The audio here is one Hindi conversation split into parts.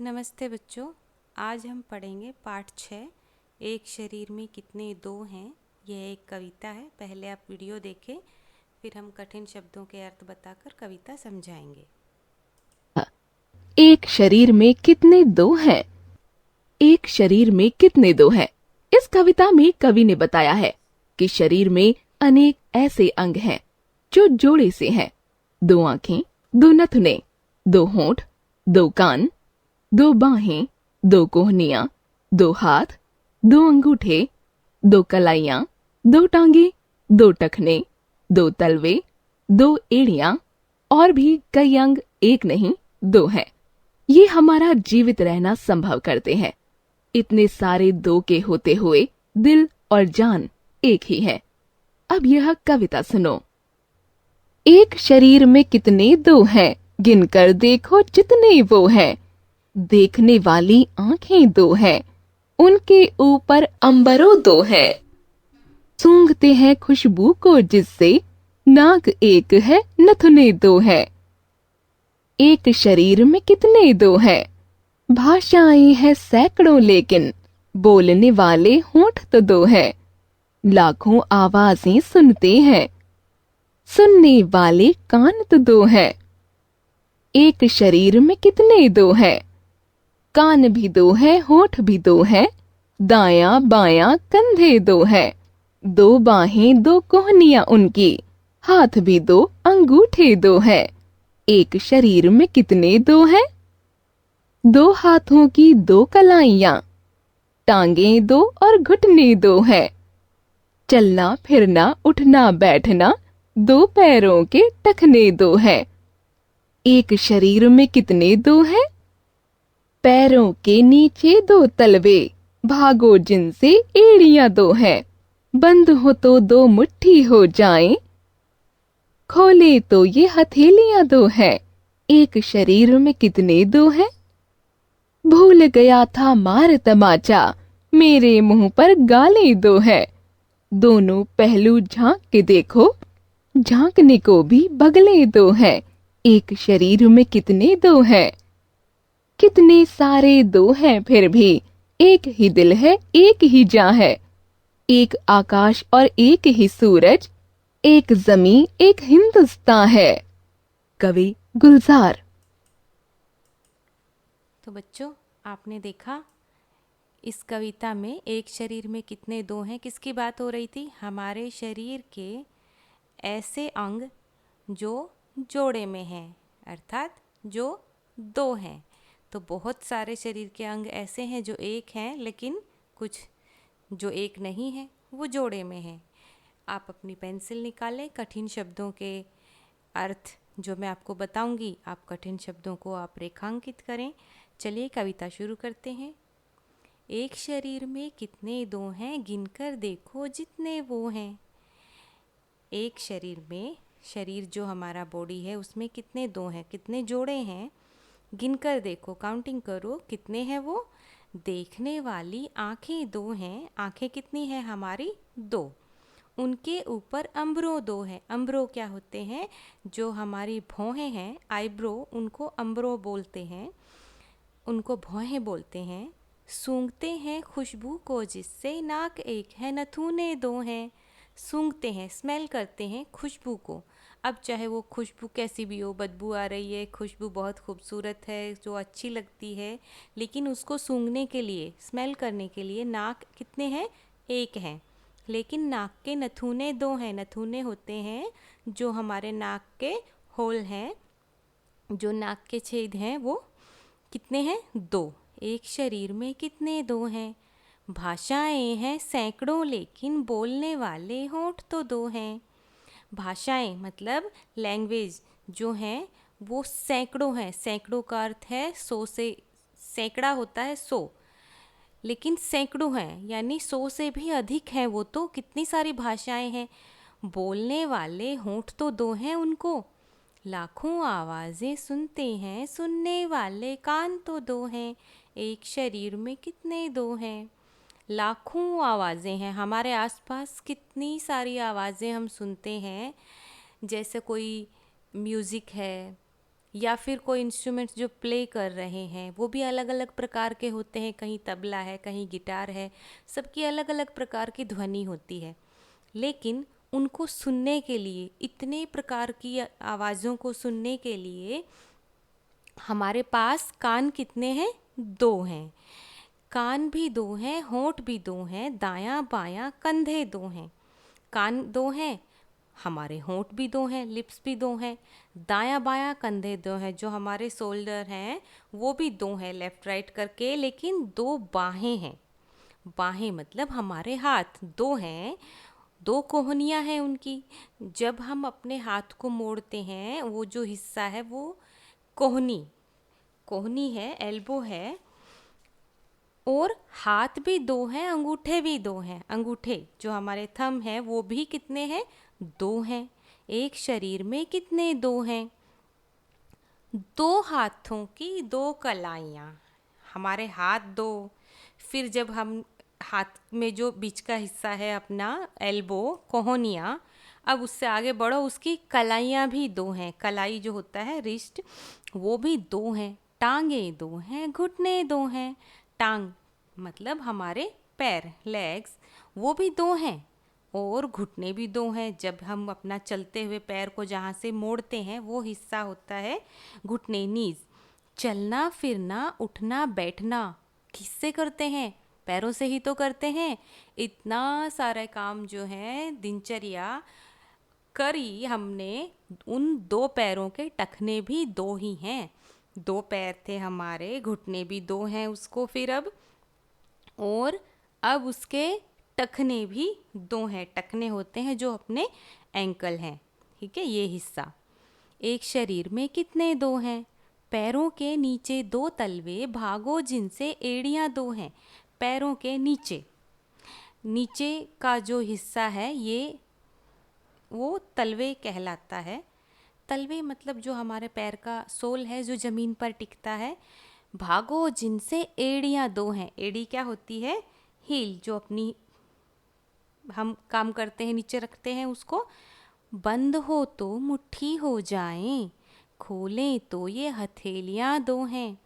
नमस्ते बच्चों। आज हम पढ़ेंगे पाठ 6 एक शरीर में कितने दो हैं। यह एक कविता है। पहले आप वीडियो देखें, फिर हम कठिन शब्दों के अर्थ बताकर कविता समझाएंगे। एक शरीर में कितने दो हैं? एक शरीर में कितने दो हैं? इस कविता में कवि ने बताया है कि शरीर में अनेक ऐसे अंग हैं जो जोड़े से हैं। दो आंखें, दो नथुने, दो होंठ, दो कान, दो बाहें, दो कोहनियां, दो हाथ, दो अंगूठे, दो कलाइयां, दो टांगे, दो टखने, दो तलवे, दो एड़ियां और भी कई अंग एक नहीं दो हैं। ये हमारा जीवित रहना संभव करते हैं। इतने सारे दो के होते हुए दिल और जान एक ही है। अब यह कविता सुनो। एक शरीर में कितने दो हैं, गिनकर देखो जितने वो हैं। देखने वाली आंखें दो हैं, उनके ऊपर अंबरों दो हैं। सूंघते हैं खुशबू को जिससे, नाक एक है नथुने दो हैं। एक शरीर में कितने दो हैं? भाषाएं हैं सैकड़ों लेकिन बोलने वाले होंठ तो दो हैं। लाखों आवाजें सुनते हैं, सुनने वाले कान तो दो हैं। एक शरीर में कितने दो हैं? कान भी दो हैं, होंठ भी दो हैं, दायां बायां कंधे दो हैं। दो बाहें, दो कोहनियां उनकी, हाथ भी दो, अंगूठे दो हैं। एक शरीर में कितने दो हैं? दो हाथों की दो कलाइयां, टांगें दो और घुटने दो हैं। चलना फिरना उठना बैठना, दो पैरों के टखने दो हैं। एक शरीर में कितने दो हैं? पैरों के नीचे दो तलवे, भागो जिनसे एड़ियां दो हैं। बंद हो तो दो मुट्ठी हो जाएं, खोले तो ये हथेलियां दो हैं। एक शरीर में कितने दो हैं? भूल गया था मार तमाचा, मेरे मुंह पर गालें दो हैं। दोनों पहलू झांक के देखो, झांकने को भी बगलें दो हैं। एक शरीर में कितने दो हैं? कितने सारे दो हैं फिर भी एक ही दिल है, एक ही जान है। एक आकाश और एक ही सूरज, एक जमीन एक हिंदुस्तान है। कवि गुलजार। तो बच्चों, आपने देखा इस कविता में एक शरीर में कितने दो हैं किसकी बात हो रही थी। हमारे शरीर के ऐसे अंग जो जोड़े में हैं, अर्थात जो दो हैं। तो बहुत सारे शरीर के अंग ऐसे हैं जो एक हैं, लेकिन कुछ जो एक नहीं है वो जोड़े में है। आप अपनी पेंसिल निकालें, कठिन शब्दों के अर्थ जो मैं आपको बताऊंगी, आप कठिन शब्दों को आप रेखांकित करें। चलिए कविता शुरू करते हैं। एक शरीर में कितने दो हैं, गिनकर देखो जितने वो हैं। एक शरीर में, शरीर जो हमारा बॉडी है उसमें कितने दो हैं, कितने जोड़े हैं, गिनकर देखो, काउंटिंग करो कितने हैं वो। देखने वाली आंखें दो हैं, आंखें कितनी हैं हमारी? दो। उनके ऊपर अम्बरों दो हैं। अम्बरों क्या होते हैं? जो हमारी भौहें हैं, आईब्रो, उनको अम्बरों बोलते हैं, उनको भौहें बोलते हैं। सूंघते हैं खुशबू को जिससे, नाक एक है नथुने दो हैं। सूंघते हैं, स्मेल करते हैं खुशबू को। अब चाहे वो खुशबू कैसी भी हो, बदबू आ रही है, खुशबू बहुत खूबसूरत है, जो अच्छी लगती है, लेकिन उसको सूंघने के लिए, स्मेल करने के लिए नाक कितने हैं? एक हैं। लेकिन नाक के नथुने दो हैं। नथुने होते हैं जो हमारे नाक के होल हैं, जो नाक के छेद हैं, वो कितने हैं? दो। एक शरीर में कितने दो हैं? भाषाएं हैं सैकड़ों लेकिन बोलने वाले होंठ तो दो हैं। भाषाएं मतलब लैंग्वेज जो हैं वो सैकड़ों हैं। सैकड़ों का अर्थ है 100 से, सैकड़ा होता है 100, लेकिन सैकड़ों हैं यानी 100 से भी अधिक हैं वो। तो कितनी सारी भाषाएं हैं। बोलने वाले होंठ तो दो हैं उनको। लाखों आवाज़ें सुनते हैं, सुनने वाले कान तो दो हैं। एक शरीर में कितने दो हैं? लाखों आवाज़ें हैं हमारे आसपास, कितनी सारी आवाज़ें हम सुनते हैं। जैसे कोई म्यूज़िक है, या फिर कोई इंस्ट्रूमेंट्स जो प्ले कर रहे हैं वो भी अलग अलग प्रकार के होते हैं, कहीं तबला है, कहीं गिटार है, सबकी अलग अलग प्रकार की ध्वनि होती है। लेकिन उनको सुनने के लिए, इतने प्रकार की आवाज़ों को सुनने के लिए हमारे पास कान कितने हैं? दो हैं। कान भी दो हैं, होंठ भी दो हैं, दायां बायां कंधे दो हैं। कान दो हैं, हमारे होंठ भी दो हैं, लिप्स भी दो हैं, दायां बायां कंधे दो हैं, जो हमारे शोल्डर हैं वो भी दो हैं लेफ्ट राइट करके, लेकिन दो बाहें हैं। बाहें मतलब हमारे हाथ दो हैं, दो कोहनियाँ हैं उनकी। जब हम अपने हाथ को मोड़ते हैं, वो जो हिस्सा है वो कोहनी कोहनी है, एल्बो है। और हाथ भी दो हैं, अंगूठे भी दो हैं। अंगूठे जो हमारे थंब हैं वो भी कितने हैं? दो हैं। एक शरीर में कितने दो हैं? दो हाथों की दो कलाइयाँ। हमारे हाथ दो, फिर जब हम हाथ में जो बीच का हिस्सा है अपना एल्बो, कोहनियाँ, अब उससे आगे बढ़ो, उसकी कलाइयाँ भी दो हैं। कलाई जो होता है रिस्ट, वो भी दो हैं। टांगे दो हैं, घुटने दो हैं। टांग मतलब हमारे पैर, लेग्स, वो भी दो हैं। और घुटने भी दो हैं। जब हम अपना चलते हुए पैर को जहाँ से मोड़ते हैं वो हिस्सा होता है घुटने, नीज। चलना फिरना उठना बैठना किससे करते हैं? पैरों से ही तो करते हैं। इतना सारा काम जो है दिनचर्या करी हमने, उन दो पैरों के टखने भी दो ही हैं। दो पैर थे हमारे, घुटने भी दो हैं उसको फिर अब, और अब उसके टखने भी दो हैं। टखने होते हैं जो अपने एंकल हैं, ठीक है, ये हिस्सा। एक शरीर में कितने दो हैं? पैरों के नीचे दो तलवे, भागो जिनसे एड़ियां दो हैं। पैरों के नीचे, नीचे का जो हिस्सा है ये वो तलवे कहलाता है। तलवे मतलब जो हमारे पैर का सोल है जो ज़मीन पर टिकता है। भागो जिनसे एड़ियां दो हैं। एड़ी क्या होती है? हील, जो अपनी हम काम करते हैं नीचे रखते हैं उसको। बंद हो तो मुट्ठी हो जाएं, खोलें तो ये हथेलियां दो हैं।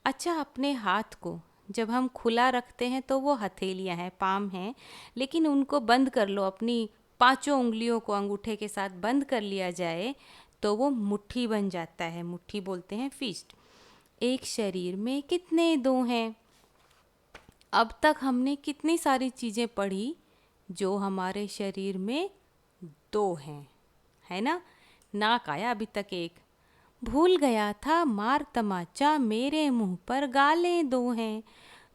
अच्छा, अपने हाथ को जब हम खुला रखते हैं तो वो हथेलियां हैं, पाम हैं, लेकिन उनको बंद कर लो, अपनी पांचों उंगलियों को अंगूठे के साथ बंद कर लिया जाए तो वो मुट्ठी बन जाता है। मुट्ठी बोलते हैं फिस्ट। एक शरीर में कितने दो हैं? अब तक हमने कितनी सारी चीज़ें पढ़ी जो हमारे शरीर में दो हैं, है ना? नाक आया अभी तक एक। भूल गया था मार तमाचा, मेरे मुंह पर गालें दो हैं।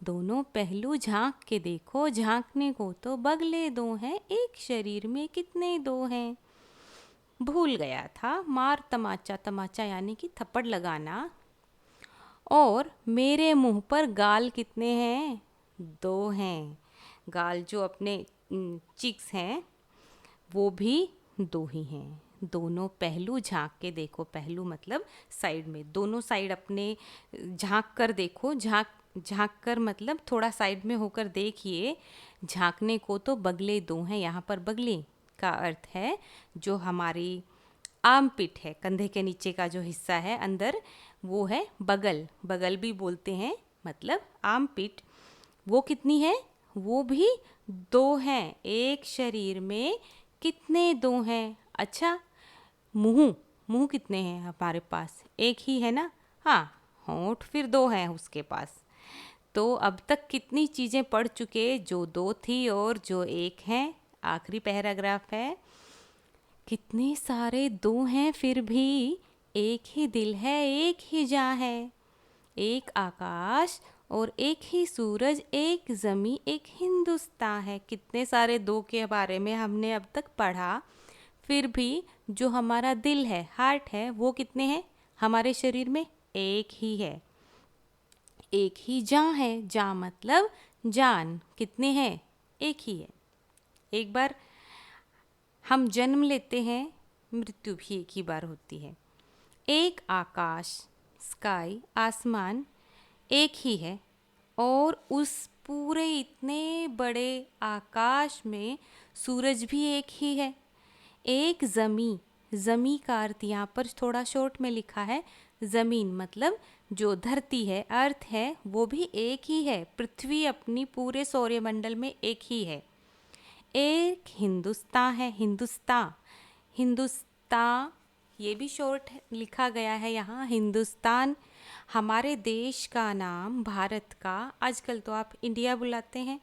दोनों पहलू झांक के देखो, झांकने को तो बगले दो हैं। एक शरीर में कितने दो हैं? भूल गया था, मार तमाचा, तमाचा यानी कि थप्पड़ लगाना, और मेरे मुंह पर गाल कितने हैं? दो हैं। गाल जो अपने चिक्स हैं वो भी दो ही हैं। दोनों पहलू झांक के देखो, पहलू मतलब साइड में, दोनों साइड अपने झांक कर देखो। झांक कर मतलब थोड़ा साइड में होकर देखिए। झांकने को तो बगले दो हैं। यहाँ पर बगले का अर्थ है जो हमारी आर्म पिट है, कंधे के नीचे का जो हिस्सा है अंदर, वो है बगल। बगल भी बोलते हैं, मतलब आर्म पिट। वो कितनी है? वो भी दो हैं। एक शरीर में कितने दो हैं? अच्छा, मुंह, मुंह कितने हैं हमारे पास? एक ही है ना? हाँ, होंठ फिर दो हैं उसके पास। तो अब तक कितनी चीज़ें पढ़ चुके, जो दो थी और जो एक है। आखिरी पैराग्राफ है, कितने सारे दो हैं फिर भी एक ही दिल है, एक ही जान है। एक आकाश और एक ही सूरज, एक ज़मी, एक हिंदुस्तान है। कितने सारे दो के बारे में हमने अब तक पढ़ा। फिर भी जो हमारा दिल है, हार्ट है, वो कितने हैं हमारे शरीर में? एक ही है। एक ही जान है। जान मतलब जान। कितने हैं? एक ही है। एक बार हम जन्म लेते हैं, मृत्यु भी एक ही बार होती है। एक आकाश, स्काई, आसमान एक ही है, और उस पूरे इतने बड़े आकाश में सूरज भी एक ही है। एक ज़मी, ज़मी का अर्थ यहाँ पर थोड़ा शॉर्ट में लिखा है, ज़मीन मतलब जो धरती है, अर्थ है, वो भी एक ही है। पृथ्वी अपनी पूरे सौरमंडल में एक ही है। एक हिंदुस्तान है, हिंदुस्तान, हिंदुस्तान ये भी शॉर्ट लिखा गया है यहाँ, हिंदुस्तान। हमारे देश का नाम, भारत का, आजकल तो आप इंडिया बुलाते हैं,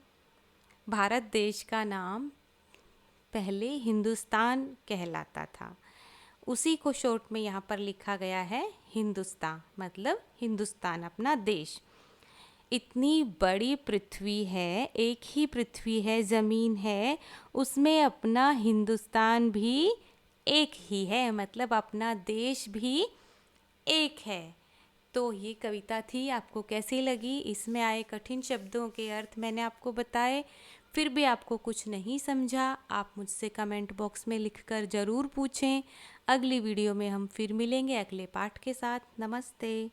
भारत देश का नाम पहले हिंदुस्तान कहलाता था। उसी को शॉर्ट में यहाँ पर लिखा गया है हिंदुस्तान, मतलब हिंदुस्तान अपना देश। इतनी बड़ी पृथ्वी है, एक ही पृथ्वी है, ज़मीन है, उसमें अपना हिंदुस्तान भी एक ही है, मतलब अपना देश भी एक है। तो ये कविता थी, आपको कैसी लगी? इसमें आए कठिन शब्दों के अर्थ मैंने आपको बताए। फिर भी आपको कुछ नहीं समझा, आप मुझसे कमेंट बॉक्स में लिखकर ज़रूर पूछें। अगली वीडियो में हम फिर मिलेंगे अगले पाठ के साथ। नमस्ते।